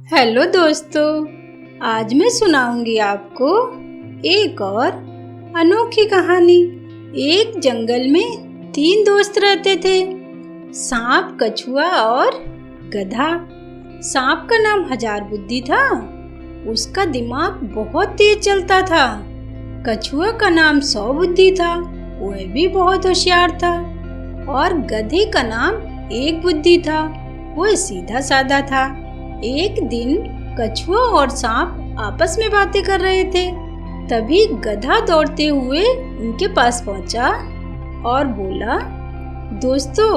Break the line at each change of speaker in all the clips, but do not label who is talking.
Hello दोस्तों, आज मैं सुनाऊंगी आपको एक और अनोखी कहानी। एक जंगल में 3 दोस्त रहते थे, सांप, कछुआ और गधा। सांप का नाम हजार बुद्धि था, उसका दिमाग बहुत तेज चलता था। कछुआ का नाम 100 बुद्धि था, वह भी बहुत होशियार था। और गधे का नाम 1 बुद्धि था, वह सीधा साधा था। एक दिन कछुआ और सांप आपस में बातें कर रहे थे। तभी गधा दौड़ते हुए उनके पास पहुंचा और बोला, दोस्तों,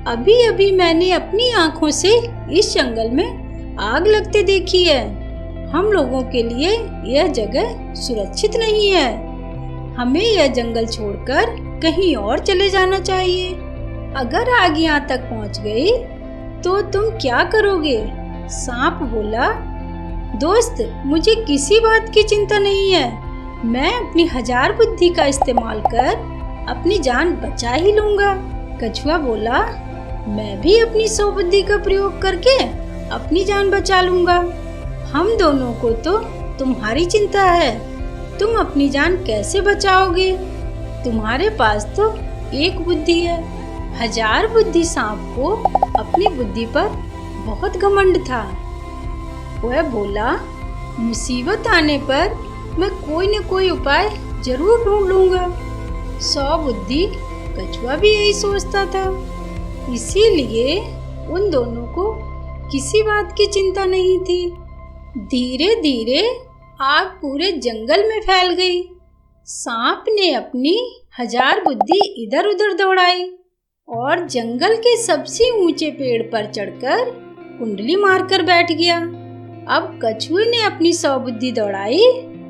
अभी अभी मैंने अपनी आंखों से इस जंगल में आग लगते देखी है। हम लोगों के लिए यह जगह सुरक्षित नहीं है। हमें यह जंगल छोड़कर कहीं और चले जाना चाहिए। अगर आग यहाँ तक पहुँच गई तो तुम क्या करोगे? सांप बोला, दोस्त, मुझे किसी बात की चिंता नहीं है। मैं अपनी हजार बुद्धि का इस्तेमाल कर अपनी जान बचा ही लूंगा। कछुआ बोला, मैं भी अपनी 100 बुद्धि का प्रयोग करके अपनी जान बचा लूंगा। हम दोनों को तो तुम्हारी चिंता है। तुम अपनी जान कैसे बचाओगे? तुम्हारे पास तो 1 बुद्धि है। हजार बुद्धि सांप को अपनी बुद्धि पर बहुत घमंड था। वह बोला, मुसीबत आने पर मैं कोई न कोई उपाय जरूर ढूंढ लूंगा। 100 बुद्धि कछुआ भी यही सोचता था, इसीलिए उन दोनों को किसी बात की चिंता नहीं थी। धीरे धीरे आग पूरे जंगल में फैल गई। सांप ने अपनी हजार बुद्धि इधर उधर दौड़ाई और जंगल के सबसे ऊंचे पेड़ पर चढ़कर कुंडली मारकर बैठ गया। अब कछुए ने अपनी 100 बुद्धि दौड़ाई,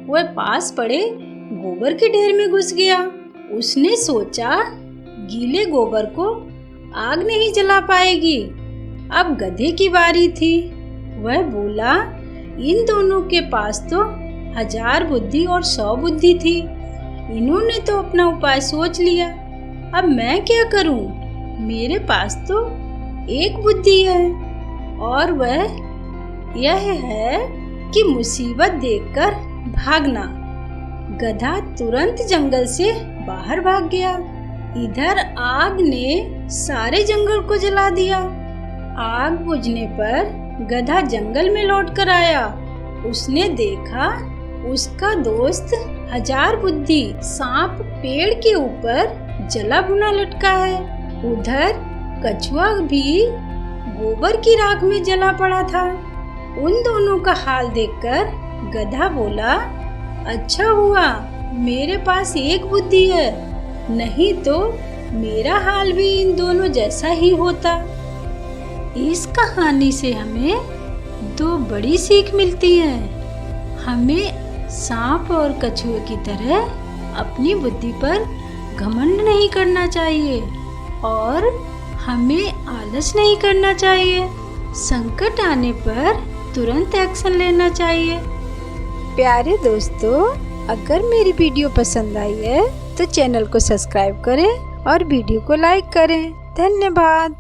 वह पास पड़े गोबर के ढेर में घुस गया। उसने सोचा, गीले गोबर को आग नहीं जला पाएगी। अब गधे की बारी थी। वह बोला, इन दोनों के पास तो हजार बुद्धि और 100 बुद्धि थी। इन्होंने तो अपना उपाय सोच लिया। अब मैं क्या करूं? मेरे पास तो 1 बुद्धि है और वह यह है कि मुसीबत देखकर भागना। गधा तुरंत जंगल से बाहर भाग गया। इधर आग ने सारे जंगल को जला दिया। आग बुझने पर गधा जंगल में लौट कर आया। उसने देखा उसका दोस्त हजार बुद्धि सांप पेड़ के ऊपर जला भुना लटका है। उधर कछुआ भी गोबर की राख में जला पड़ा था। उन दोनों का हाल देखकर गधा बोला, अच्छा हुआ मेरे पास 1 बुद्धि है, नहीं तो मेरा हाल भी इन दोनों जैसा ही होता। इस कहानी से हमें 2 बड़ी सीख मिलती है। हमें सांप और कछुए की तरह अपनी बुद्धि पर घमंड नहीं करना चाहिए और हमें आलस नहीं करना चाहिए। संकट आने पर तुरंत एक्शन लेना चाहिए। प्यारे दोस्तों, अगर मेरी वीडियो पसंद आई है तो चैनल को सब्सक्राइब करें और वीडियो को लाइक करें। धन्यवाद।